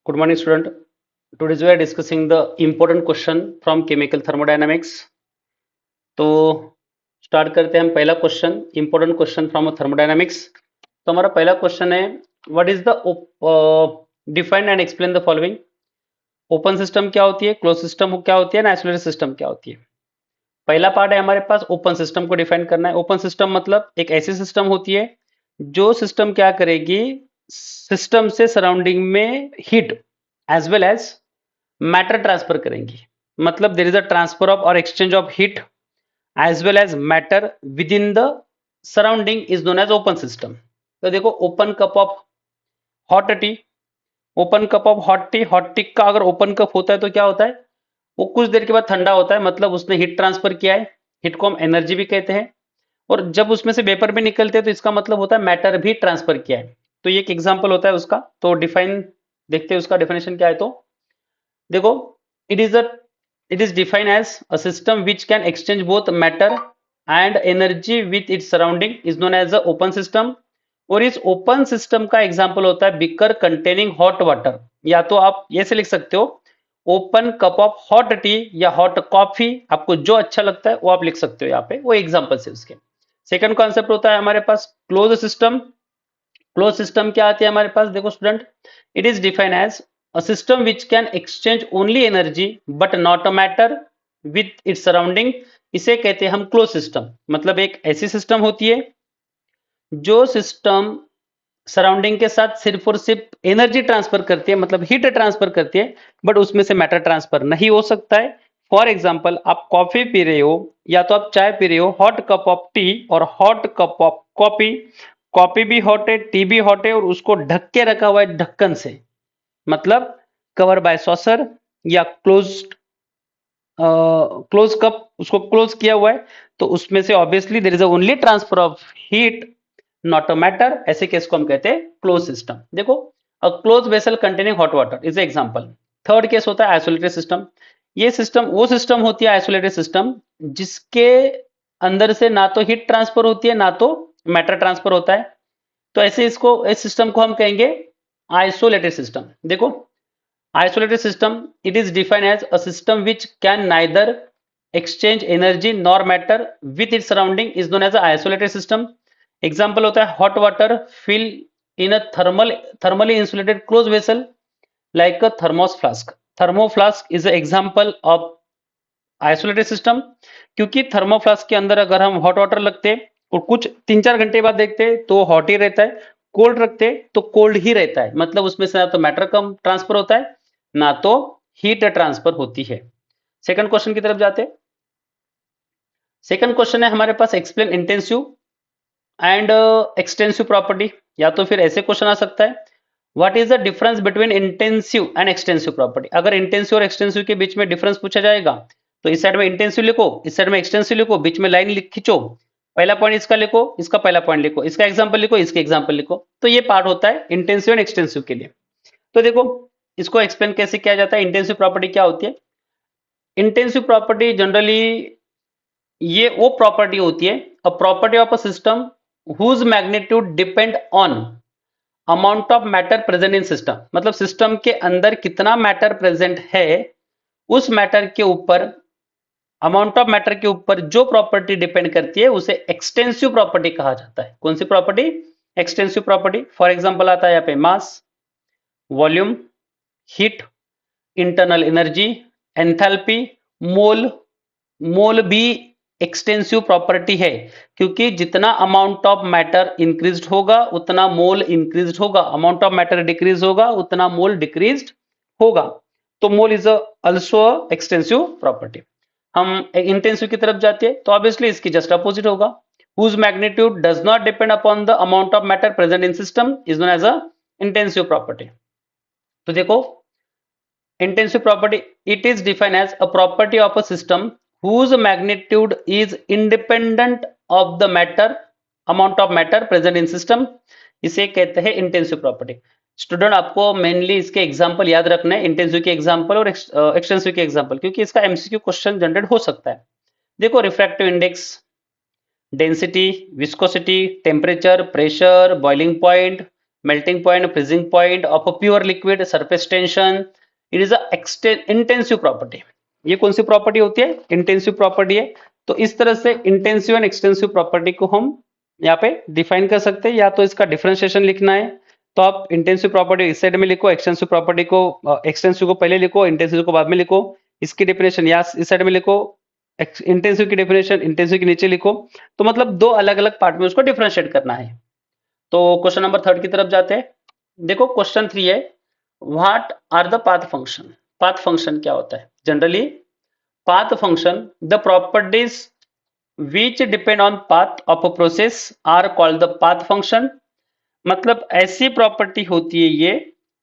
Good morning, student. Today we are discussing the important question from chemical thermodynamics. तो start करते हैं हम पहला question important question from thermodynamics. तो हमारा पहला क्वेश्चन है what is the define and explain the following. Open system क्या होती है, क्लोज सिस्टम क्या होती है ना, आइसोलेटेड सिस्टम क्या होती है। पहला पार्ट है हमारे पास ओपन सिस्टम को डिफाइन करना है। ओपन सिस्टम मतलब एक ऐसी सिस्टम होती है जो सिस्टम क्या करेगी, सिस्टम से सराउंडिंग में heat as well as matter transfer करेंगी। मतलब there is a transfer of और exchange of heat as well as matter within the surrounding is known as open system. तो देखो open cup of hot tea, open cup of hot tea का अगर open cup होता है तो क्या होता है, वो कुछ देर के बाद ठंडा होता है, मतलब उसने हीट ट्रांसफर किया है। हीट को हम एनर्जी भी कहते हैं। और जब उसमें से वेपर भी निकलते हैं तो इसका मतलब होता है मैटर भी ट्रांसफर किया है। तो ये एक एग्जांपल होता है उसका। तो डिफाइन देखते हैं उसका डेफिनेशन क्या है। तो देखो it is a it is defined as a system which can exchange both matter and energy with its surrounding is known as a open system. और इस ओपन सिस्टम का एग्जांपल होता है बिकर कंटेनिंग हॉट वाटर, या तो आप ये से लिख सकते हो open cup of hot T या हॉट कॉफी, आपको जो अच्छा लगता है वो आप लिख सकते हो यहाँ पे, वो एग्जांपल से उसके। सेकंड कॉन्सेप्ट होता है हमारे पास क्लोज सिस्टम। क्लोज सिस्टम क्या आती है हमारे पास, देखो student, it is defined as a system which can exchange only energy but not a matter with its surrounding. इसे कहते हैं हम क्लोज सिस्टम। मतलब एक ऐसी सिस्टम होती है जो सिस्टम सराउंडिंग के साथ सिर्फ और सिर्फ एनर्जी ट्रांसफर करती है, मतलब हीट ट्रांसफर करती है, बट उसमें से मैटर ट्रांसफर नहीं हो सकता है। फॉर एग्जाम्पल आप कॉफी पी रहे हो या तो आप चाय पी रहे हो, हॉट कप ऑफ टी और hot cup of coffee. Coffee भी हॉट है, टी भी हॉट है, और उसको ढक के रखा हुआ है ढक्कन से, मतलब कवर बाय सॉसर या क्लोज कप, उसको क्लोज किया हुआ है। तो उसमें से obviously there is only transfer of heat not a matter. ऐसे केस को हम कहते हैं क्लोज सिस्टम। देखो a close vessel containing hot water is example. Third case होता है आइसोलेटेड सिस्टम। ये सिस्टम वो सिस्टम होती है आइसोलेटेड सिस्टम जिसके अंदर से ना तो हीट ट्रांसफर होती है ना तो मैटर ट्रांसफर होता है। तो ऐसे इसको इस सिस्टम को हम कहेंगे आइसोलेटेड सिस्टम। देखो isolated system, it is defined as a system which can neither exchange energy nor matter with its surrounding is known as a isolated system. Example होता है hot water fill in a thermally insulated closed vessel like a thermos flask. Thermo flask is an example of isolated system, क्योंकि thermo flask के अंदर अगर हम hot water लगते और कुछ 3-4 घंटे बाद देखते तो हॉट ही रहता है, कोल्ड रखते तो कोल्ड ही रहता है, मतलब उसमें से ना तो मैटर कम ट्रांसफर होता है ना तो हीट ट्रांसफर होती है। सेकंड क्वेश्चन की तरफ जाते हैं। सेकंड क्वेश्चन है हमारे पास explain intensive and extensive property. या तो फिर ऐसे क्वेश्चन आ सकता है what is the difference between intensive and extensive property. अगर इंटेंसिव और एक्सटेंसिव के बीच में डिफरेंस पूछा जाएगा तो इस साइड में इंटेंसिव लिखो, इस साइड में एक्सटेंसिव लिखो, बीच में लाइन खींचो, पहला पॉइंट इसका लिखो, इसका पहला पॉइंट लिखो, इसका एग्जांपल लिखो, इसके एग्जांपल लिखो। तो ये पार्ट होता है इंटेंसिव एंड एक्सटेंसिव के लिए। तो देखो इसको एक्सप्लेन कैसे किया जाता है। इंटेंसिव प्रॉपर्टी क्या होती है, इंटेंसिव प्रॉपर्टी जनरली ये वो प्रॉपर्टी होती है, a property of a system whose magnitude depend on amount of matter present in system. मतलब सिस्टम के अंदर कितना मैटर प्रेजेंट है, उस मैटर के ऊपर, अमाउंट ऑफ मैटर के ऊपर जो प्रॉपर्टी डिपेंड करती है उसे एक्सटेंसिव प्रॉपर्टी कहा जाता है। कौन सी property, extensive property. For example आता है यहाँ पे mass, volume, heat, internal energy, enthalpy, mole. Mole भी एक्सटेंसिव प्रॉपर्टी है, क्योंकि जितना अमाउंट ऑफ मैटर इंक्रीज होगा उतना मोल इंक्रीज होगा, अमाउंट ऑफ मैटर डिक्रीज होगा उतना मोल डिक्रीज होगा। तो mole is also extensive property. हम इंटेंसिव की तरफ जाते हैं तो ऑब्वियसली इसकी जस्ट अपोजिट होगा, whose magnitude does not depend upon the amount of matter present in system is known as a intensive property। तो देखो intensive property, it is defined as a property of a system whose magnitude is independent of the matter amount of matter present in system। इसे कहते हैं intensive property. Student आपको mainly इसके example याद रखना है, इंटेंसिव के एग्जांपल और एक्सटेंसिव के एग्जांपल, क्योंकि इसका एमसीक्यू क्वेश्चन जनरेट हो सकता है। देखो refractive index, density, viscosity, temperature, pressure, boiling point, melting point, freezing point of a pure liquid, surface tension. It is a intensive property. ये कौन सी प्रॉपर्टी होती है? इंटेंसिव प्रॉपर्टी है. तो इस तरह से इंटेंसिव एंड एक्सटेंसिव प्रॉपर्टी को हम यहाँ पे डिफाइन कर सकते हैं. या तो इसका डिफरेंशिएशन लिखना है तो आप इंटेंसिव प्रॉपर्टी इस साइड में लिखो, एक्सटेंसिव प्रॉपर्टी को एक्सटेंसिव को पहले लिखो, इंटेंसिव को बाद में लिखो. इसकी डेफिनेशन या इस साइड में लिखो, इंटेंसिव की डेफिनेशन इंटेंसिव के नीचे लिखो. तो मतलब दो अलग अलग पार्ट में उसको डिफरेंशिएट करना है. तो क्वेश्चन नंबर 3 की तरफ जाते हैं. देखो क्वेश्चन 3 है, what are the path function. Path function क्या होता है? Generally path function, the properties which depend on path of a process are called the path function. मतलब ऐसी प्रॉपर्टी होती है ये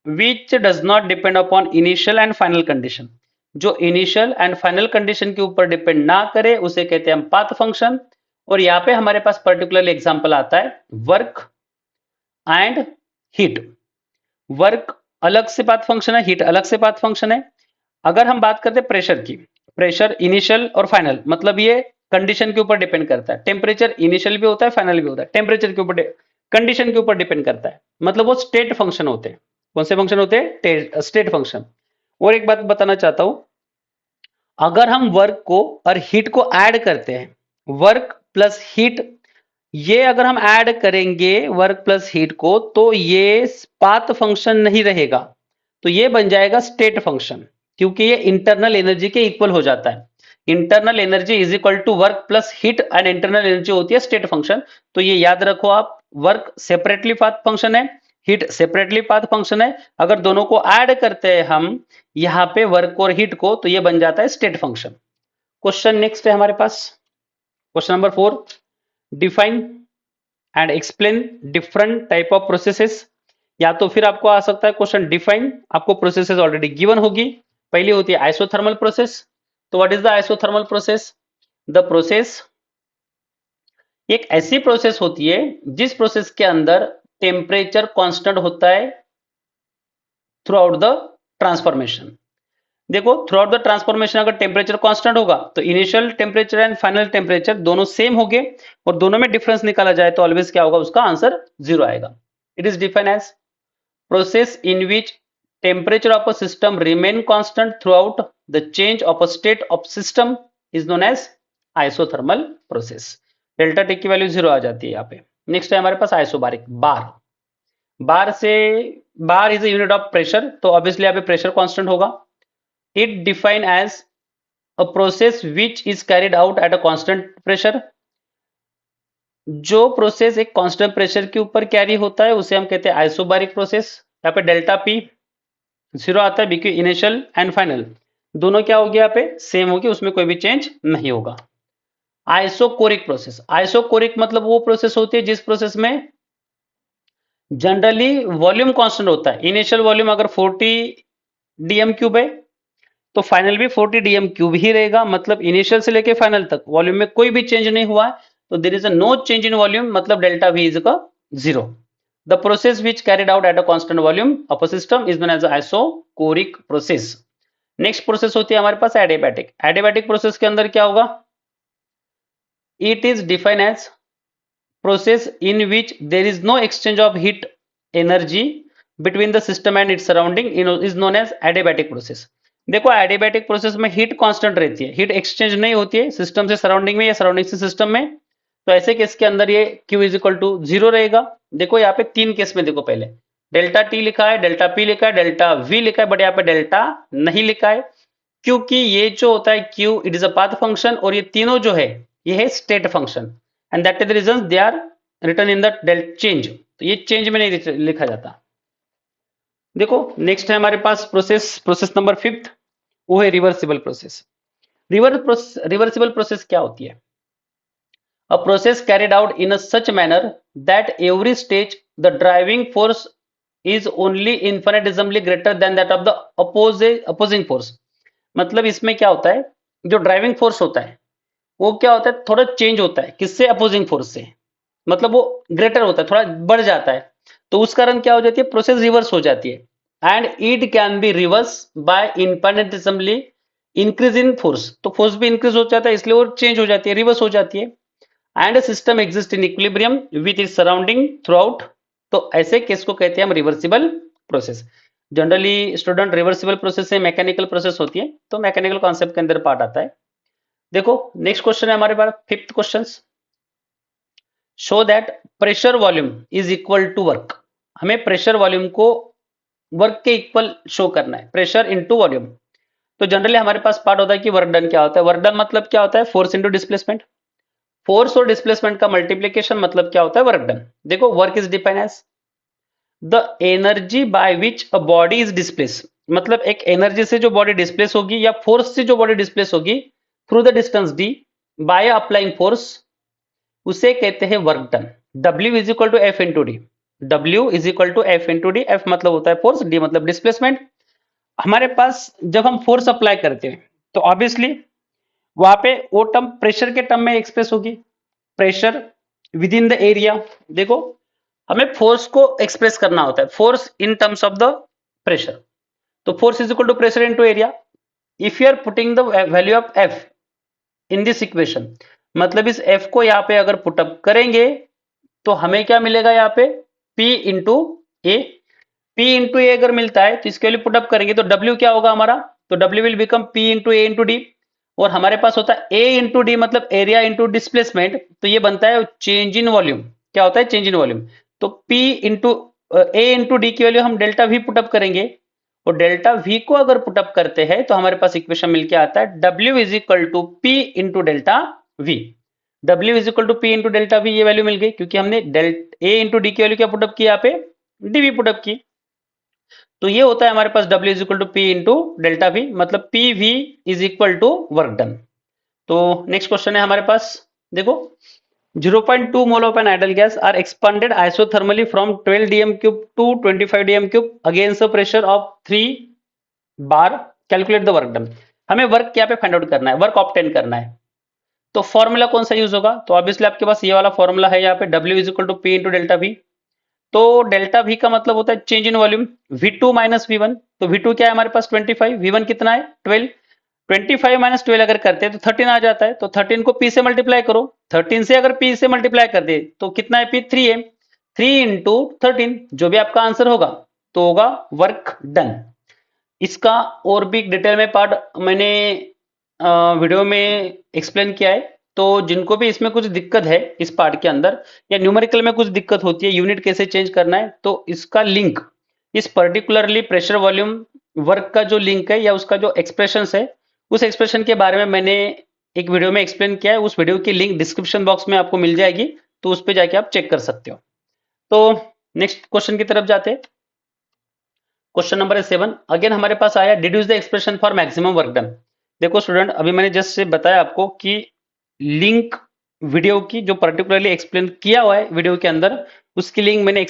which does not depend upon initial and final condition. जो initial and final condition के ऊपर depend ना करे उसे कहते हैं हम पाथ फंक्शन. और यहाँ पे हमारे पास पर्टिकुलरली एग्जांपल आता है वर्क एंड हीट. वर्क अलग से पाथ फंक्शन है, हीट अलग से पाथ फंक्शन है. अगर हम बात करते हैं प्रेशर की, प्रेशर इनिशियल और फाइनल, मतलब ये कंडीशन के ऊपर डिपेंड करता है. टेम्परेचर इनिशियल भी होता है, फाइनल भी होता है. टेम्परेचर के ऊपर, कंडीशन के ऊपर डिपेंड करता है. मतलब वो स्टेट फंक्शन होते हैं. कौन से फंक्शन होते हैं? State function. और एक बात बताना चाहता हूं, अगर हम वर्क को और हीट को ऐड करते हैं, वर्क प्लस हीट, ये अगर हम ऐड करेंगे वर्क प्लस हीट को, तो ये पाथ फंक्शन नहीं रहेगा. तो ये बन जाएगा स्टेट फंक्शन, क्योंकि ये इंटरनल एनर्जी के इक्वल हो जाता है. Internal energy is equal to work plus heat and internal energy होती है स्टेट फंक्शन. तो ये याद रखो आप, वर्क सेपरेटली पाथ फंक्शन है, हीट सेपरेटली पाथ फंक्शन है. अगर दोनों को ऐड करते हैं हम यहाँ पे वर्क और हीट को, तो ये बन जाता है स्टेट फंक्शन. क्वेश्चन नेक्स्ट है हमारे पास, question number 4, define and explain different type of processes. या तो फिर आपको आ सकता है क्वेश्चन डिफाइन, आपको प्रोसेसेस ऑलरेडी गिवन होगी. पहली होती है आइसोथर्मल प्रोसेस. तो what is the isothermal process? The process एक ऐसी प्रोसेस होती है जिस प्रोसेस के अंदर टेम्परेचर कांस्टेंट होता है थ्रू आउट द ट्रांसफॉर्मेशन. देखो थ्रू आउट द ट्रांसफॉर्मेशन अगर टेम्परेचर कांस्टेंट होगा तो initial temperature and final temperature दोनों सेम होंगे, और दोनों में डिफरेंस निकाला जाए तो ऑलवेज क्या होगा? उसका आंसर 0 आएगा. It is defined as process in which temperature of a system remain constant throughout the change of a state of system is known as isothermal process. Delta T की value 0 आ जाती है यहाँ पे. Next है हमारे पास isobaric. Bar, bar से, bar is a unit of pressure, तो obviously यहाँ पे प्रेशर कांस्टेंट होगा. It define as a process which is carried out at a constant pressure. जो प्रोसेस एक कांस्टेंट प्रेशर के ऊपर कैरी होता है उसे हम कहते हैं आइसोबारिक प्रोसेस. यहाँ पे डेल्टा पी 0 आता है क्योंकि इनिशियल एंड फाइनल दोनों क्या हो गया? यहाँ पे सेम होगी, उसमें कोई भी चेंज नहीं होगा. आइसोकोरिक प्रोसेस, आइसोकोरिक मतलब वो प्रोसेस होती है जिस प्रोसेस में जनरली वॉल्यूम कांस्टेंट होता है. इनिशियल वॉल्यूम अगर 40 डीएम क्यूब है तो फाइनल भी 40 डीएम क्यूब ही रहेगा. मतलब इनिशियल से लेके फाइनल तक वॉल्यूम में कोई भी चेंज नहीं हुआ है, तो there is a no change in volume, मतलब delta V is equal 0. The process which carried out at a constant volume of a system is known as isocoric process. Next process होती है हमारे पास adiabatic. Adiabatic process के अंदर क्या होगा? It is defined as process in which there is no exchange of heat energy between the system and its surrounding is known as adiabatic process. देखो adiabatic process में heat constant रहती है, heat exchange नहीं होती है system से surrounding में या सराउंडिंग से सिस्टम में. तो ऐसे केस के अंदर ये Q इज इक्वल टू 0 रहेगा. देखो यहाँ पे 3 केस में, देखो पहले डेल्टा टी लिखा है, डेल्टा पी लिखा है, डेल्टा वी लिखा है, बट यहाँ पे डेल्टा नहीं लिखा है क्योंकि ये जो होता है Q it is a path function, और ये तीनों जो है ये है state function, and that is the reason they are written in the delta change. तो ये चेंज में नहीं लिखा जाता. देखो नेक्स्ट है हमारे पास प्रोसेस, प्रोसेस नंबर 5, वो है रिवर्सिबल प्रोसेस. रिवर्सिबल प्रोसेस क्या होती है? A process carried out in a such manner that every stage the driving force is only infinitesimally greater than that of the opposing force. मतलब इसमें क्या होता है, जो ड्राइविंग फोर्स होता है वो क्या होता है? थोड़ा चेंज होता है. किससे? अपोजिंग फोर्स से. मतलब वो ग्रेटर होता है, थोड़ा बढ़ जाता है. तो उस कारण क्या हो जाती है? प्रोसेस रिवर्स हो जाती है. And it can be reverse by infinitesimally increase in force. तो फोर्स भी इंक्रीज हो जाता है, इसलिए वो चेंज हो जाती है, रिवर्स हो जाती है. And a system exists in equilibrium with its surrounding throughout तो ऐसे केस को कहते हैं हम reversible process. Generally student reversible process से मैकेनिकल प्रोसेस होती है, तो मैकेनिकल कॉन्सेप्ट के अंदर पार्ट आता है। देखो नेक्स्ट क्वेश्चन है हमारे पास fifth question, show that pressure volume is equal to work. हमें प्रेशर वॉल्यूम को वर्क के इक्वल शो करना है, प्रेशर इनटू वॉल्यूम। तो जनरली हमारे पास पार्ट होता है कि वर्क डन क्या होता है। वर्क डन मतलब क्या होता है, फोर्स इनटू डिस्प्लेसमेंट। फोर्स और डिस्प्लेसमेंट का मल्टीप्लीकेशन मतलब क्या होता है, वर्क डन। देखो work is defined as the energy by which a body is displace, मतलब एक एनर्जी से जो बॉडी डिस्प्लेस होगी या फोर्स से जो बॉडी डिस्प्लेस होगी through the distance D by applying force, उसे कहते हैं work done. W is equal to F into D. W is equal to F into D. F मतलब होता है फोर्स, डी मतलब डिस्प्लेसमेंट। हमारे पास जब हम फोर्स अप्लाई करते हैं तो ऑब्वियसली वहां पे वो टर्म प्रेशर के टर्म में एक्सप्रेस होगी, pressure within the area. देखो हमें फोर्स को एक्सप्रेस करना होता है, force in terms of the pressure. तो force is equal to pressure into area. If you are putting the value of F in this equation, मतलब इस F को यहाँ पे अगर पुटअप करेंगे तो हमें क्या मिलेगा, यहाँ पे P इंटू ए। P इंटू ए अगर मिलता है तो इसके लिए पुटअप करेंगे तो W क्या होगा हमारा, तो W will become P into A into D. और हमारे पास होता है A इंटू डी मतलब एरिया इंटू डिस्प्लेसमेंट, तो ये बनता है चेंज इन वॉल्यूम। क्या होता है, चेंज इन वॉल्यूम। तो P इंटू ए इंटू डी की वैल्यू हम डेल्टा V पुटअप करेंगे, और डेल्टा V को अगर पुटअप करते हैं तो हमारे पास इक्वेशन मिलके आता है W is equal to P into delta V। W is equal to P into delta V, ये वैल्यू मिल गई क्योंकि हमने A इंटू डी की वैल्यू क्या पुटअप की, यहाँ पे dV पुटअप की। तो ये होता है हमारे पास W is equal to P into delta V, मतलब PV is equal to work done. तो नेक्स्ट क्वेश्चन है हमारे पास, देखो 0.2 mole of an ideal gas are expanded isothermally from 12 dm cube to 25 dm cube against the pressure of 3 bar, calculate the work done. हमें work क्या पे find out करना है, वर्क ऑब्टेन करना है। तो फॉर्मूला कौन सा यूज होगा, तो ऑब्वियसली आपके पास ये वाला फॉर्मूला है यहाँ पे, W is equal to P into delta V। तो डेल्टा V का मतलब होता है change in volume, V2 minus V1। तो V2 क्या है हमारे पास 25, V1 कितना है 12। 25 माइनस 12 अगर करते हैं तो 13 आ जाता है, तो 13 को P से मल्टीप्लाई करो। 13 से अगर P से मल्टीप्लाई कर दे तो कितना है P, 3 है। 3 इंटू 13 जो भी आपका आंसर होगा तो होगा वर्क डन। इसका और भी डिटेल में पार्ट मैंने वीडियो में एक्सप्लेन किया है, तो जिनको भी इसमें कुछ दिक्कत है इस पार्ट के अंदर या न्यूमेरिकल में कुछ दिक्कत होती है, यूनिट कैसे चेंज करना है, तो इसका लिंक इस पर्टिकुलरली प्रेशर वॉल्यूम वर्क का जो लिंक है या उसका जो एक्सप्रेशन है, उस एक्सप्रेशन के बारे में मैंने एक वीडियो में एक्सप्लेन किया है। उस वीडियो की लिंक डिस्क्रिप्शन बॉक्स में आपको मिल जाएगी, तो उस पर जाके आप चेक कर सकते हो। तो नेक्स्ट क्वेश्चन की तरफ जाते हैं। क्वेश्चन नंबर 7 अगेन हमारे पास आया, deduce the expression for maximum work done. देखो स्टूडेंट अभी मैंने जस्ट से बताया आपको कि लिंक वीडियो की जो पर्टिकुलरली एक्सप्लेन किया हुआ है वीडियो के अंदर, उसकी लिंक मैंने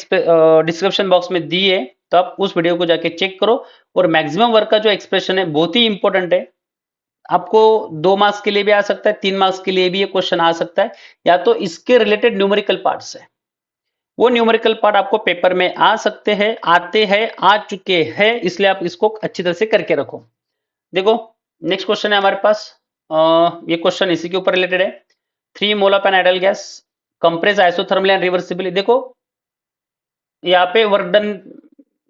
डिस्क्रिप्शन बॉक्स में दी है, तो आप उस वीडियो को जाके चेक करो। और मैक्सिमम वर्क का जो एक्सप्रेशन है बहुत ही इंपॉर्टेंट है, आपको 2 मार्क्स के लिए भी आ सकता है, 3 मार्क्स के लिए भी ये क्वेश्चन आ सकता है, या तो इसके रिलेटेड न्यूमेरिकल पार्ट्स है, वो न्यूमेरिकल पार्ट आपको पेपर में आ सकते हैं, आते हैं, आ चुके हैं, इसलिए आप इसको अच्छी तरह से करके रखो। देखो नेक्स्ट क्वेश्चन है हमारे पास, ये क्वेश्चन इसी के ऊपर रिलेटेड है। 3 mole of an ideal gas compress isothermally and reversibly. देखो यहाँ पे वर्क डन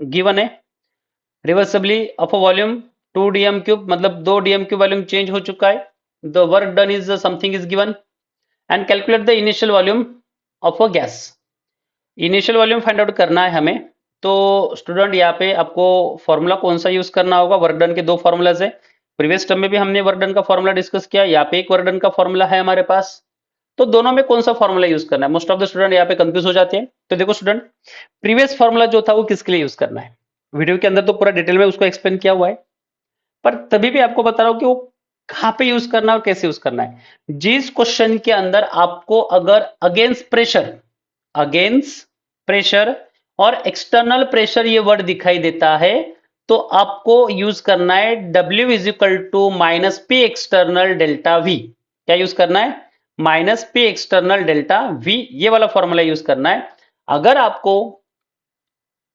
गिवन है, reversibly of a volume 2 dm cube, मतलब 2 dm क्यूब वॉल्यूम चेंज हो चुका है। The work done is something is given and calculate the initial volume of a gas. Initial volume find out करना है हमें। तो student यहाँ पे आपको फॉर्मूला कौन सा यूज करना होगा, वर्क डन के 2 फॉर्मूलाज है। प्रीवियस टर्म में भी हमने वर्क डन का फॉर्मूला डिस्कस किया, यहाँ पे एक वर्क डन का फॉर्मूला है हमारे पास, तो दोनों में कौन सा फॉर्मूला यूज करना है। मोस्ट ऑफ द स्टूडेंट यहाँ पे कंफ्यूज हो जाते हैं। तो देखो स्टूडेंट प्रीवियस फॉर्मूला जो था वो किसके लिए यूज करना है, वीडियो के अंदर तो पूरा डिटेल में उसको एक्सप्लेन किया हुआ है, पर तभी भी आपको बता रहा हूँ कि वो कहाँ पे यूज करना है और कैसे यूज करना है। जिस क्वेश्चन के अंदर आपको अगर अगेंस्ट प्रेशर और एक्सटर्नल प्रेशर ये वर्ड दिखाई देता है, तो आपको यूज करना है W is equal to minus P external delta V। क्या यूज करना है, minus P external delta V, ये वाला फॉर्मूला यूज करना है। अगर आपको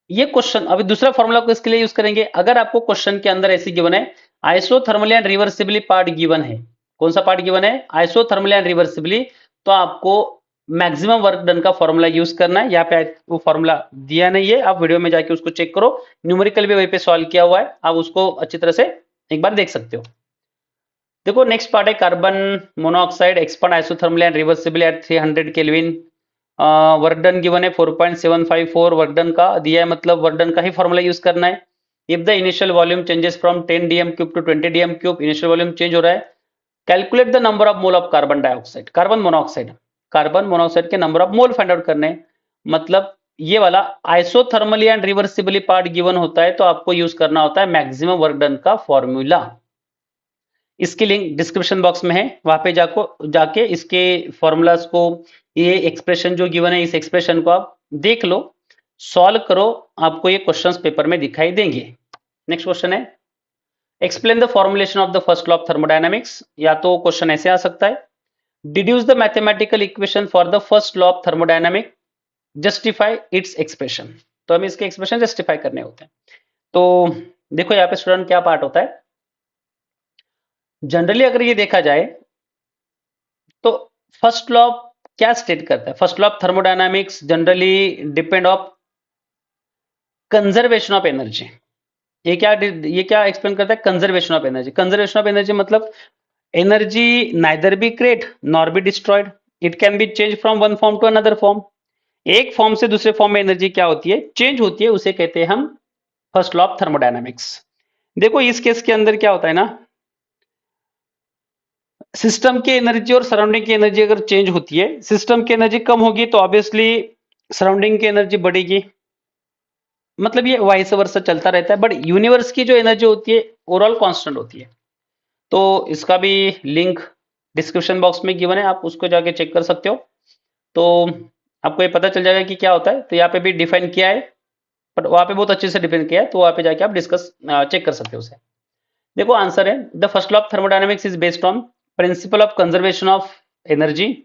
ये क्वेश्चन, अभी दूसरा फॉर्मूला को इसके लिए यूज करेंगे, अगर आपको क्वेश्चन के अंदर ऐसी गिवन है isothermally and reversibly part given है, कौन सा पार्ट गिवन है, आइसोथर्मली एंड रिवर्सिबली, तो आपको मैक्सिमम वर्क डन का फॉर्मूला यूज करना है। यहाँ पे वो फॉर्मूला दिया नहीं है, आप वीडियो में जाके उसको चेक करो, न्यूमेरिकल भी वहीं पे सॉल्व किया हुआ है, आप उसको अच्छी तरह से एक बार देख सकते हो। देखो नेक्स्ट पार्ट है carbon monoxide expand isothermally and reversibly at 300 kelvin. Work done given है 4.754 वर्क डन का दिया है, मतलब वर्क डन का ही फॉर्मूला यूज करना है। If the initial volume changes from 10 dm cube to 20 dm cube, initial volume change हो रहा है, calculate the number of mole of carbon dioxide, carbon monoxide के number of mole find out करने हैं। मतलब ये वाला isothermally and reversibly part given होता है तो आपको यूज करना होता है मैक्सिमम वर्क डन का फॉर्मूला। इसकी लिंक डिस्क्रिप्शन बॉक्स में है, वहां पे जाके इसके फॉर्मूलाज को, ये एक्सप्रेशन जो गिवन है इस एक्सप्रेशन को आप देख लो, सॉल्व करो, आपको ये क्वेश्चंस पेपर में दिखाई देंगे। नेक्स्ट क्वेश्चन है explain the formulation of the first law of thermodynamics, या तो क्वेश्चन ऐसे आ सकता है deduce the mathematical equation for the first law of thermodynamic, justify its expression. तो हमें इसके एक्सप्रेशन जस्टिफाई करने होते हैं। तो देखो यहाँ पे स्टूडेंट क्या पार्ट होता है, जनरली अगर ये देखा जाए तो फर्स्ट लॉ क्या स्टेट करता है, first law of thermodynamics generally depend of conservation of energy. ये क्या एक्सप्लेन करता है, conservation of energy. Conservation of energy मतलब energy neither be create nor be destroyed, it can be change from one form to another form. एक form से दूसरे form में energy क्या होती है, चेंज होती है, उसे कहते हैं हम फर्स्ट लॉ ऑफ थर्मोडायनामिक्स। देखो इस केस के अंदर क्या होता है ना, सिस्टम की एनर्जी और सराउंडिंग की एनर्जी अगर चेंज होती है, सिस्टम की एनर्जी कम होगी तो ऑब्वियसली सराउंडिंग की एनर्जी बढ़ेगी, मतलब ये वाइस वर्सा चलता रहता है। बट यूनिवर्स की जो एनर्जी होती है ओवरऑल कांस्टेंट होती है। तो इसका भी लिंक डिस्क्रिप्शन बॉक्स में गिवन है, आप उसको जाके चेक कर सकते हो, तो आपको ये पता चल जाएगा कि क्या होता है। तो यहाँ पे भी डिफाइन किया है, बट वहां पे बहुत अच्छे से डिफाइन किया है, तो वहां पे जाके आप चेक कर सकते हो उसे। देखो आंसर है the first law of thermodynamics is based on principle of conservation of energy,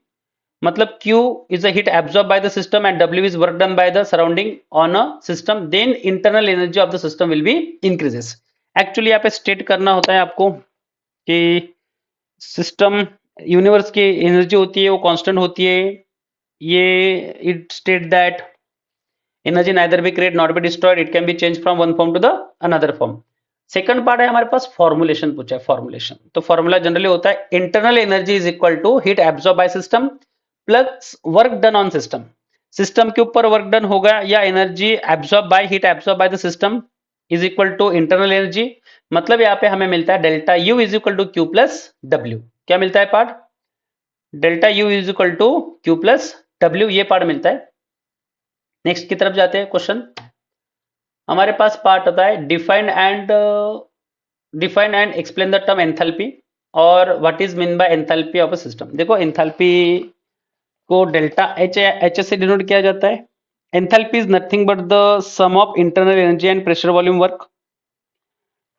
मतलब Q is the heat absorbed by the system and W is work done by the surrounding on a system, then internal energy of the system will be increases। Actually यहाँ पे state करना होता है आपको कि system universe की energy होती है वो कांस्टेंट होती है, ये it state that energy neither be create not be destroyed, it can be change from one form to the another form. Second part है हमारे पास फॉर्मुलेशन पूछा है, फॉर्मुलेशन। तो फॉर्मूला जनरली होता है internal energy is equal to heat absorb by system plus work done on system. System के ऊपर work done होगा या energy absorb by heat absorb by the system is equal to internal energy, मतलब यहाँ पे हमें मिलता है delta U is equal to Q plus W. क्या मिलता है part, delta U is equal to Q plus W, ये पार्ट मिलता है। नेक्स्ट की तरफ जाते हैं क्वेश्चन, हमारे पास पार्ट होता है define and explain the term enthalpy और what is mean by enthalpy of a system. देखो एंथैल्पी को डेल्टा एच से डिनोट किया जाता है। Enthalpy is nothing but the sum of internal energy and pressure volume work.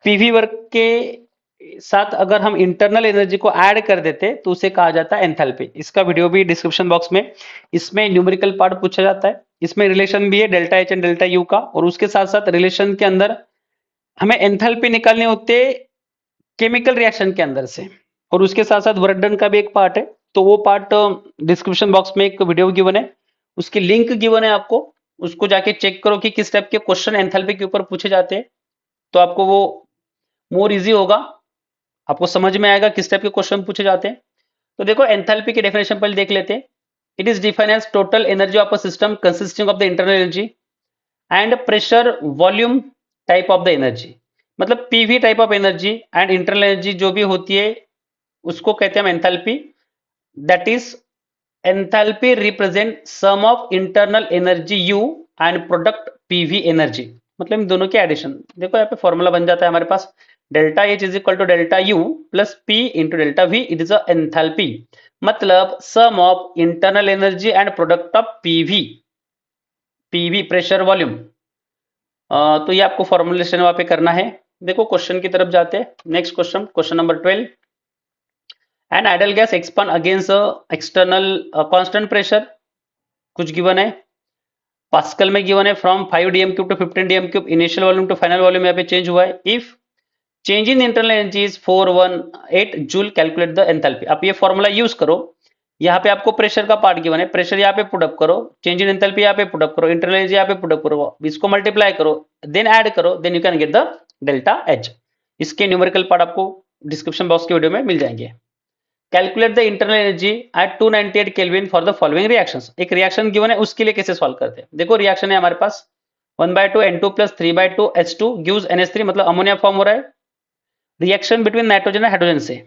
PV work के साथ अगर हम इंटरनल एनर्जी को ऐड कर देते तो उसे कहा जाता है एंथैल्पी। इसका वीडियो भी डिस्क्रिप्शन बॉक्स में, इसमें न्यूमेरिकल पार्ट पूछा जाता है, इसमें रिलेशन भी है delta H and delta you का, और उसके साथ साथ रिलेशन के अंदर हमें एंथैल्पी निकालने होते केमिकल रिएक्शन के अंदर से, और उसके साथ साथ वर्क डन का भी एक पार्ट है। तो वो पार्ट डिस्क्रिप्शन बॉक्स में एक वीडियो गिवन है, उसकी लिंक गिवन है आपको, उसको जाके चेक करो कि किस टाइप के क्वेश्चन एंथैल्पी के ऊपर पूछे जाते हैं, तो आपको वो मोर इजी होगा, आपको समझ में आएगा किस टाइप के क्वेश्चन पूछे जाते हैं। तो देखो एंथैल्पी की डेफिनेशन पहले देख लेते हैं। It is defined as total energy of a system consisting of the internal energy and pressure volume type of the energy, मतलब PV type of energy and internal energy जो भी होती है उसको कहते हैं हम enthalpy. That is enthalpy represent sum of internal energy U and product PV energy, मतलब इन दोनों के एडिशन। देखो यहाँ पे फॉर्मूला बन जाता है हमारे पास delta H is equal to delta U plus P into delta V, it is a enthalpy, मतलब sum of internal energy and product of PV pressure volume. तो ये आपको फॉर्मुलेशन वहां पे करना है। देखो क्वेश्चन की तरफ जाते हैं, next question, question number 12। An ideal gas expand against external constant pressure, कुछ गिवन है, पास्कल में गिवन है, from 5 dm cube to 15 dm cube, initial volume to final volume यहाँ पे चेंज हुआ है। If change in internal energy is 418 joule, calculate the enthalpy. आप ये फॉर्मूला यूज करो यहाँ पे आपको प्रेशर का पार्ट गिवन है, प्रेशर यहाँ पे पुटअप करो, चेंज इन एंथैल्पी यहाँ पे पुटअप करो, इंटरनल एनर्जी यहाँ पे पुटअप करो, इसको मल्टीप्लाई करो, देन ऐड करो, then you can get the delta H. इसके न्यूमेरिकल पार्ट आपको डिस्क्रिप्शन बॉक्स की वीडियो में मिल जाएंगे। Calculate the internal energy at 298 kelvin for the following reactions. एक रिएक्शन गिवन है, उसके लिए कैसे सॉल्व करते हैं। देखो रिएक्शन है हमारे पास 1/2 N2 plus 3/2 H2 gives NH3, मतलब अमोनिया फॉर्म हो रहा है। Reaction between nitrogen and hydrogen से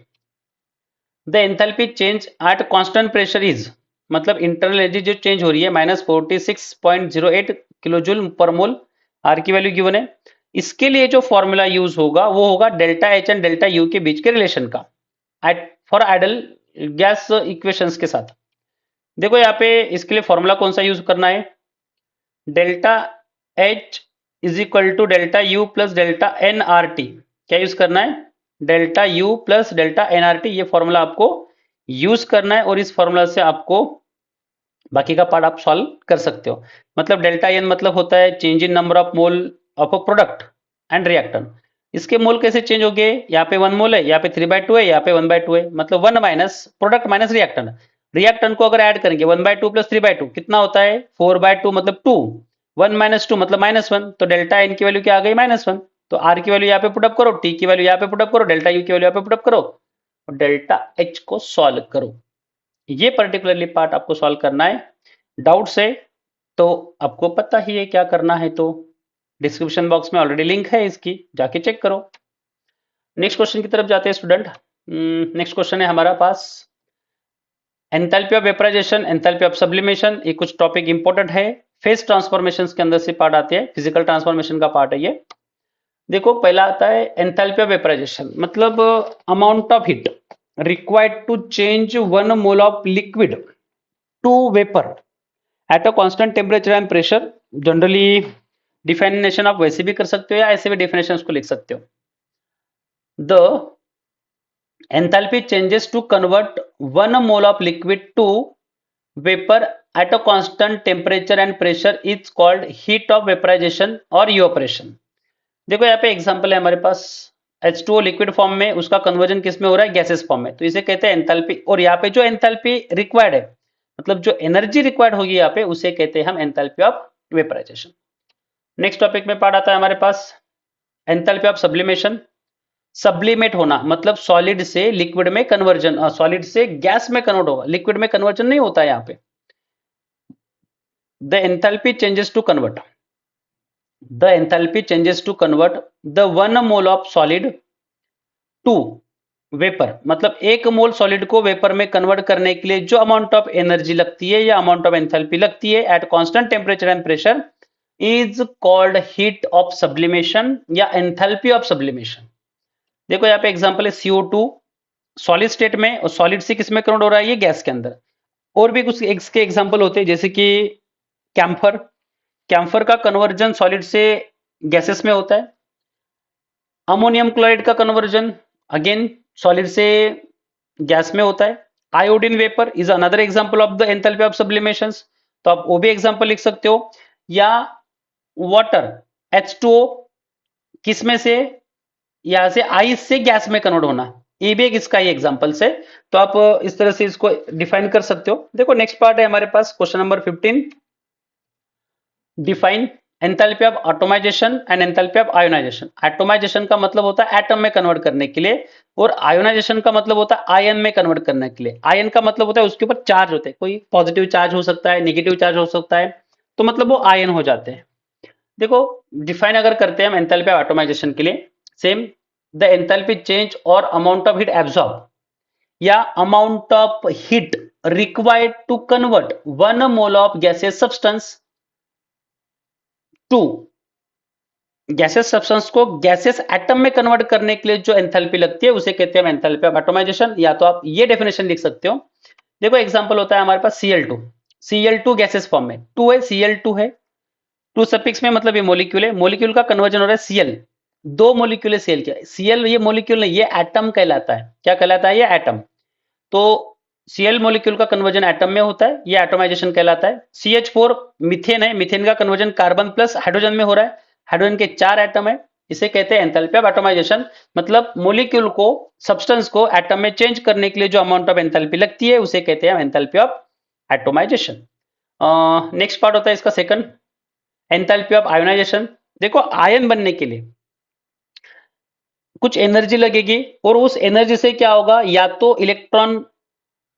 the enthalpy change at constant pressure is, मतलब इंटरनल एनर्जी जो चेंज हो रही है -46.08 kilo joule per mole, R की वैल्यू गिवन है। इसके लिए जो फॉर्मूला यूज होगा वो होगा delta H and delta U के बीच के रिलेशन का, at for ideal gas equations के साथ। देखो यहाँ पे इसके लिए फॉर्मूला कौन सा यूज करना है, delta H is equal to delta U plus delta N R T. क्या यूज करना है, delta U plus delta N R T, ये फॉर्मूला आपको यूज करना है और इस फॉर्मूला से आपको बाकी का पार्ट आप सॉल्व कर सकते हो। मतलब डेल्टा एन मतलब होता है change in number of mole of a product and reactant. इसके मोल कैसे चेंज हो गए, यहाँ पे 1 मोल है, यहाँ पे 3/2 है, यहाँ पे 1/2 है, मतलब 1 minus product minus reactant. Reactant को अगर ऐड करेंगे 1/2 प्लस 3/2 कितना होता है 4/2, मतलब 2, 1 माइनस 2 मतलब -1, तो डेल्टा एन की वैल्यू क्या आ गई -1। तो आर की वैल्यू यहाँ पे पुटअप करो, टी की वैल्यू यहाँ पे पुटअप करो, डेल्टा यू की वैल्यू यहाँ पे पुटअप करो और डेल्टा एच को सॉल्व करो। ये पर्टिकुलरली पार्ट आपको सॉल्व करना है। डाउट्स है तो आपको पता ही है क्या करना है, तो डिस्क्रिप्शन बॉक्स में ऑलरेडी लिंक है इसकी, जाके चेक करो। नेक्स्ट क्वेश्चन की तरफ जाते हैं स्टूडेंट। नेक्स्ट क्वेश्चन है हमारा पास enthalpy of vaporisation, enthalpy of sublimation. ये कुछ टॉपिक इंपॉर्टेंट है, फेज ट्रांसफॉर्मेशंस के अंदर से पार्ट आते हैं, फिजिकल ट्रांसफॉर्मेशन का पार्ट है ये। देखो पहला आता है एंथैल्पी ऑफ वेपराइजेशन, मतलब amount of heat required to change 1 mole of liquid to vapour at a constant temperature and pressure. Generally definition आप वैसे भी कर सकते हो या ऐसे भी डिफिनेशन को लिख सकते हो। The enthalpy changes to convert 1 mole of liquid to vapour at a constant temperature and pressure is called heat of vaporisation और इवापोरेशन। देखो यहाँ पे एग्जांपल है हमारे पास H2O लिक्विड फॉर्म में, उसका कन्वर्जन किस में हो रहा है, गैसेस फॉर्म में, तो इसे कहते हैं एंथैल्पी। और यहाँ पे जो एंथैल्पी रिक्वायर्ड है, मतलब जो एनर्जी रिक्वायर्ड होगी यहाँ पे, उसे कहते हैं हम enthalpy of vaporisation. Next topic में पार्ट आता है हमारे पास एंथैल्पी ऑफ सब्लिमेशन। सब्लिमेट होना मतलब सॉलिड से लिक्विड में कन्वर्जन, सॉलिड से गैस में कन्वर्ट होगा, लिक्विड में कन्वर्जन नहीं होता है यहाँ पे। The enthalpy changes to convert, the enthalpy changes to convert the 1 mole of solid to vapour, मतलब 1 मोल सॉलिड को वेपर में कन्वर्ट करने के लिए जो अमाउंट ऑफ एनर्जी लगती है या अमाउंट ऑफ एंथैल्पी लगती है at constant temperature and pressure is called heat of sublimation या एंथैल्पी ऑफ सब्लिमेशन। देखो यहाँ पे एग्जांपल है CO2 सॉलिड स्टेट में, और सॉलिड से किस में कन्वर्ट हो रहा है, ये गैस के अंदर। और भी कुछ इसके एग्जांपल होते हैं जैसे कि कैम्फर, कैम्फर का कन्वर्जन सॉलिड से गैसेस में होता है। अमोनियम क्लोराइड का कन्वर्जन अगेन सॉलिड से गैस में होता है। Iodine vapour is another example of the enthalpy of sublimations, तो आप वो भी एग्जांपल लिख सकते हो। या वाटर H2O किस में से, यहां से आइस से गैस में कन्वर्ट होना, ये भी एक इसका ही एग्जांपल है, तो आप इस तरह से इसको डिफाइन कर सकते हो। देखो नेक्स्ट पार्ट है हमारे पास question number 15, define enthalpy of atomisation and enthalpy of ionisation. Atomisation का मतलब होता है एटम में कन्वर्ट करने के लिए, और आयोनाइजेशन का मतलब होता है आयन में कन्वर्ट करने के लिए। आयन का मतलब होता है उसके ऊपर चार्ज होते हैं, कोई पॉजिटिव चार्ज हो सकता है, नेगेटिव चार्ज हो सकता है, तो मतलब वो आयन हो जाते हैं। देखो डिफाइन अगर करते हैं हम एंथैल्पी ऑफ एटमाइजेशन के लिए, सेम द एंथैल्पी चेंज और अमाउंट ऑफ हीट एब्जॉर्ब या amount of heat required to convert 1 mole of gases substance to gases substance को गैसेस एटम में कन्वर्ट करने के लिए जो एंथैल्पी लगती है उसे कहते हैं एंथैल्पी ऑफ एटमाइजेशन, या तो आप ये डेफिनेशन लिख सकते हो। देखो एग्जांपल होता है हमारे पास Cl2 गैसेस फॉर्म में 2 है, Cl2 है, 2 सफिक्स में मतलब ये मॉलिक्यूल है, मॉलिक्यूल का कन्वर्जन हो रहा है Cl, 2 मॉलिक्यूल है Cl के, Cl ये मॉलिक्यूल नहीं, ये एटम कहलाता है। क्या कहलाता है, ये एटम। तो Cl मॉलिक्यूल का कन्वर्जन एटम में होता है, ये एटमाइजेशन कहलाता है। CH4 मीथेन है, मीथेन का कन्वर्जन कार्बन प्लस हाइड्रोजन में हो रहा है, हाइड्रोजन के 4 एटम है, इसे कहते हैं एंथैल्पी ऑफ एटॉमाइजेशन। मतलब मॉलिक्यूल को, सब्सटेंस को एटम में चेंज करने के लिए जो अमाउंट ऑफ एंथैल्पी लगती है उसे कहते हैं एंथैल्पी ऑफ एटॉमाइजेशन। नेक्स्ट पार्ट होता है इसका सेकंड, एंथैल्पी ऑफ आयोनाइजेशन। देखो आयन बनने के लिए कुछ एनर्जी लगेगी और उस एनर्जी से क्या होगा, या तो इलेक्ट्रॉन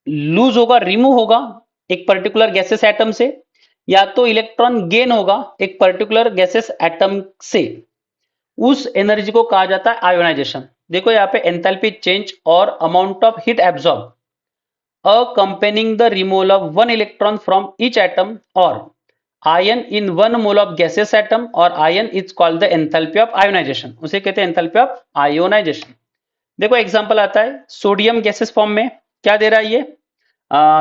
लूज होगा, रिमूव होगा एक पर्टिकुलर गैसेस एटम से, या तो इलेक्ट्रॉन गेन होगा एक पर्टिकुलर गैसेस एटम से। उस एनर्जी को कहा जाता है आयोनाइजेशन। देखो यहाँ पे एंथैल्पी चेंज और amount of heat absorb accompanying the removal of one electron from each atom or ion in one mole of gaseous atom or ion is called the enthalpy of ionization। उसे कहते हैं enthalpy of ionization। देखो example आता है sodium gases form में, क्या दे रहा है ये,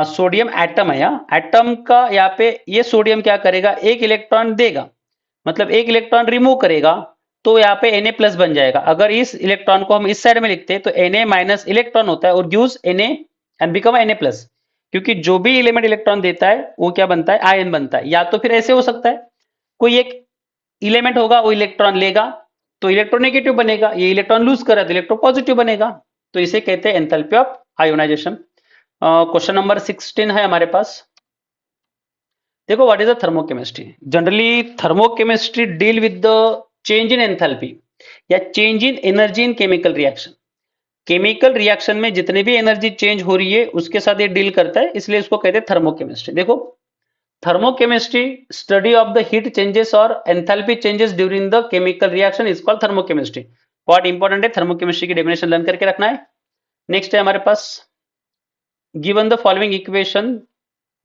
सोडियम एटम है, यहाँ एटम का यहाँ पे ये सोडियम क्या करेगा, एक इलेक्ट्रॉन देगा, मतलब एक इलेक्ट्रॉन रिमूव करेगा, तो यहाँ पे Na प्लस बन जाएगा। अगर इस इलेक्ट्रॉन को हम इस साइड में लिखते हैं तो Na माइनस इलेक्ट्रॉन होता है और gives Na and become Na plus, क्योंकि जो भी एलिमेंट इलेक्ट्रॉन देता है वो क्या बनता है, आयन बनता है। या तो फिर ऐसे हो सकता है, कोई एक इलेमेंट होगा वो इलेक्ट्रॉन लेगा तो इलेक्ट्रोनेगेटिव बनेगा, ये इलेक्ट्रॉन लूज कर रहा है तो इलेक्ट्रोपॉजिटिव बनेगा, तो इसे कहते हैं enthalpy of ionisation. Question number 16 है हमारे पास। देखो what is the thermochemistry. Generally thermochemistry deal with the change in enthalpy या change in energy in chemical reaction. Chemical reaction में जितने भी एनर्जी चेंज हो रही है उसके साथ ये डील करता है, इसलिए इसको कहते हैं थर्मोकेमिस्ट्री। देखो thermochemistry study of the heat changes और enthalpy changes during the chemical reaction is called thermochemistry. बहुत इंपॉर्टेंट है, थर्मोकेमिस्ट्री की डेफिनेशन लर्न करके रखना है। नेक्स्ट है हमारे पास, given the following equation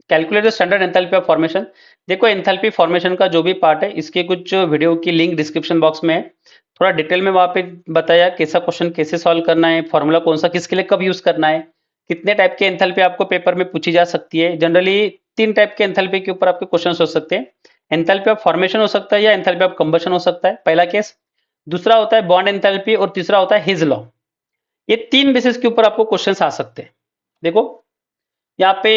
calculate the standard enthalpy of formation. देखो एंथैल्पी फॉर्मेशन का जो भी पार्ट है इसके कुछ वीडियो की लिंक डिस्क्रिप्शन बॉक्स में है, थोड़ा डिटेल में वहां पे बताया कैसा क्वेश्चन कैसे सॉल्व करना है, फॉर्मूला कौन सा किसके लिए कब यूज करना है, कितने टाइप के एंथैल्पी आपको पेपर में पूछी जा सकती है। जनरली 3 टाइप के एंथैल्पी के ऊपर आपके क्वेश्चन हो सकते हैं, एंथैल्पी ऑफ फॉर्मेशन हो सकता है या एंथैल्पी ऑफ कंबशन हो सकता है, पहला केस। दूसरा होता है बॉन्ड एंथैल्पी और तीसरा होता है हिज लॉ। ये 3 बेसिस के ऊपर आपको क्वेश्चन आ सकते हैं। देखो यहाँ पे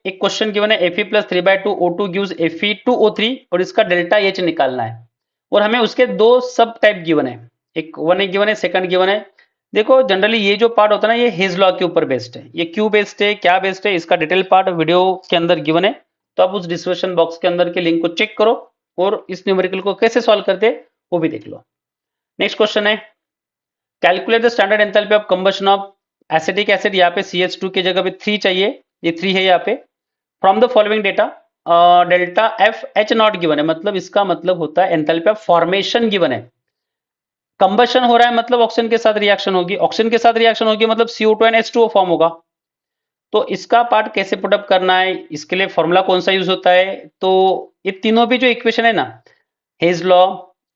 एक क्वेश्चन गिवन है Fe plus 3/2 O2 gives Fe2O3 और इसका डेल्टा H निकालना है, और हमें उसके 2 सब टाइप गिवन है, एक 1 गिवन है, सेकंड गिवन है। देखो जनरली ये जो पार्ट होता है ना ये हिज लॉ के ऊपर बेस्ड है, ये क्यों बेस्ड है क्या बेस्ड है इसका डिटेल पार्ट वीडियो के अंदर गिवन है, तो आप उस डिस्क्रिप्शन बॉक्स के अंदर के लिंक को चेक करो और इस न्यूमेरिकल को कैसे सॉल्व करते हैं वो भी देख लो। नेक्स्ट क्वेश्चन है calculate the standard enthalpy of combustion of acetic acid. यहाँ पे CH2 की जगह पे 3 चाहिए, ये 3 है यहाँ पे। From the following data delta F H not given है, मतलब इसका मतलब होता है एंथैल्पी ऑफ फॉर्मेशन गिवन है। कंबशन हो रहा है मतलब ऑक्सीजन के साथ रिएक्शन होगी, ऑक्सीजन के साथ रिएक्शन होगी मतलब CO2 एंड H2O फॉर्म होगा। तो इसका पार्ट कैसे पुटअप करना है, इसके लिए फॉर्मूला कौन सा यूज होता है, तो ये तीनों भी जो इक्वेशन है ना, hedge law,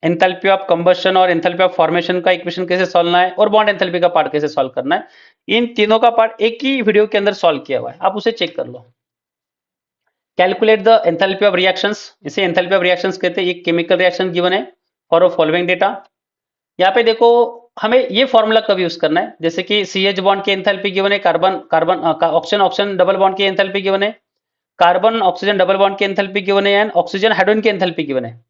enthalpy of combustion और एंथैल्पी ऑफ फॉर्मेशन का इक्वेशन कैसे सॉल्व करना है और बॉन्ड एंथैल्पी का पार्ट कैसे सॉल्व करना है, इन तीनों का पार्ट एक ही वीडियो के अंदर सॉल्व किया हुआ है, आप उसे चेक कर लो। Calculate the enthalpy of reactions, इसे एंथैल्पी ऑफ रिएक्शंस कहते हैं। एक केमिकल रिएक्शन गिवन है फॉर फॉलोइंग डेटा। यहाँ पे देखो हमें ये फॉर्मूला कब यूज करना है, जैसे कि CH बॉन्ड की एंथैल्पी गिवन है, carbon carbon oxygen oxygen double bond की एंथैल्पी गिवन है, कार्बन ऑक्सीजन डबल बॉन्ड की एंथैल्पी गिवन है एंड ऑक्सीजन हाइड्रोजन की एंथैल्पी गिवन है।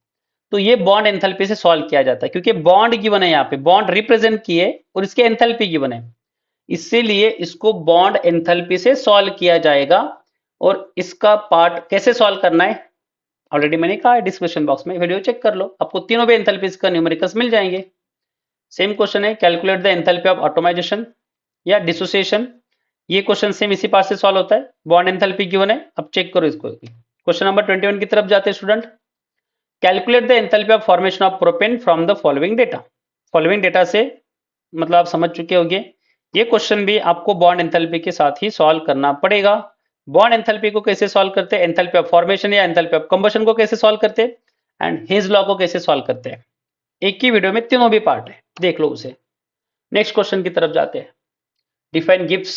तो ये बॉन्ड एंथैल्पी से सॉल्व किया जाता है क्योंकि बॉन्ड गिवन है, यहाँ पे बॉन्ड रिप्रेजेंट किए और इसके एंथैल्पी गिवन है, इसीलिए इसको बॉन्ड एंथैल्पी से सॉल्व किया जाएगा। और इसका पार्ट कैसे सॉल्व करना है ऑलरेडी मैंने कहा है, डिस्क्रिप्शन बॉक्स में वीडियो चेक कर लो, आपको तीनों भी एंथैल्पीज का न्यूमेरिकल्स मिल जाएंगे। सेम क्वेश्चन है calculate the enthalpy of automisation या डिसोसिएशन। ये क्वेश्चन सेम इसी पार्ट से सॉल्व होता है, बॉन्ड एंथैल्पी गिवन है। अब चेक करो इसको, क्वेश्चन नंबर 21 की तरफ जाते हैं student. Calculate the enthalpy of formation of propane from the following data. Following data से मतलब आप समझ चुके होंगे, ये क्वेश्चन भी आपको बॉन्ड एंथैल्पी के साथ ही सॉल्व करना पड़ेगा। बॉन्ड एंथैल्पी को कैसे सॉल्व करते हैं, एंथैल्पी ऑफ फॉर्मेशन या एंथैल्पी ऑफ कंबशन को कैसे सॉल्व करते हैं एंड हिज लॉ को कैसे सॉल्व करते हैं, एक ही वीडियो में तीनों भी पार्ट है, देख लो उसे। नेक्स्ट क्वेश्चन की तरफ जाते हैं। Define Gibbs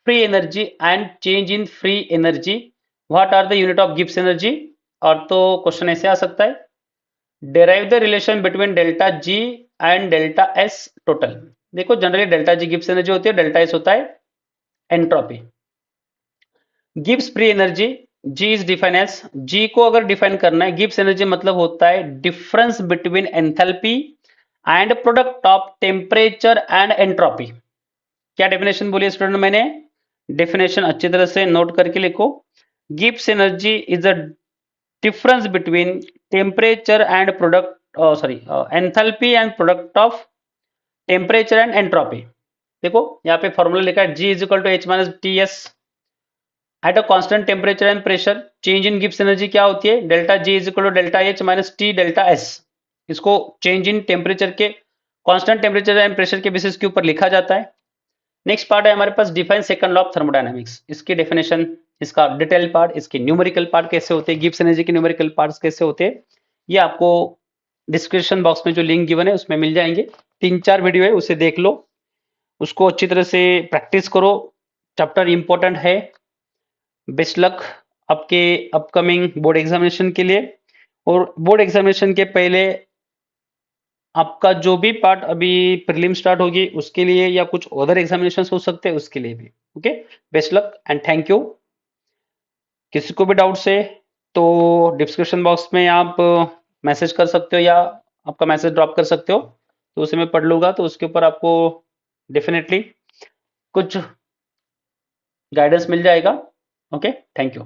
free energy and change in free energy, what are the unit of Gibbs energy. और तो क्वेश्चन ऐसे आ सकता है, derive the relation between delta G and delta S total. देखो generally delta G Gibbs energy होती है, delta S होता है entropy. Gibbs free energy, G is define as, G को अगर डिफाइन करना है गिब्स एनर्जी मतलब होता है difference between enthalpy and product of temperature and entropy. क्या डेफिनेशन बोली स्टूडेंट मैंने? डेफिनेशन अच्छी तरह से नोट करके लिखो। Gibbs energy is a difference between temperature and product enthalpy and product of temperature and entropy। देखो यहाँ पे फॉर्मूला लिखा है G is equal to H minus T S at a constant temperature and pressure. Change in Gibbs energy क्या होती है? Delta G is equal to delta H minus T delta S. इसको change in temperature के constant temperature and pressure के basis के ऊपर लिखा जाता है। नेक्स्ट पार्ट है हमारे पास define second law of thermodynamics. इसकी डेफिनेशन, इसका डिटेल पार्ट, इसके न्यूमेरिकल पार्ट कैसे होते हैं, गिब्स एनर्जी के न्यूमेरिकल पार्ट्स कैसे होते हैं, ये आपको डिस्क्रिप्शन बॉक्स में जो लिंक गिवन है उसमें मिल जाएंगे। 3-4 वीडियो है, उसे देख लो, उसको अच्छी तरह से प्रैक्टिस करो। चैप्टर इंपॉर्टेंट है। बेस्ट लक आपके अपकमिंग बोर्ड एग्जामिनेशन के लिए। और बोर्ड एग्जामिनेशन के पहले आपका जो भी पार्ट अभी प्रीलिम स्टार्ट होगी उसके लिए या कुछ अदर एग्जामिनेशन हो सकते हैं उसके लिए भी। Okay, best luck and thank you. किसी को भी डाउट्स है तो डिस्क्रिप्शन बॉक्स में आप मैसेज कर सकते हो या आपका मैसेज ड्रॉप कर सकते हो, तो उसे मैं पढ़ लूंगा, तो उसके ऊपर आपको डेफिनेटली कुछ गाइडेंस मिल जाएगा। Okay, thank you.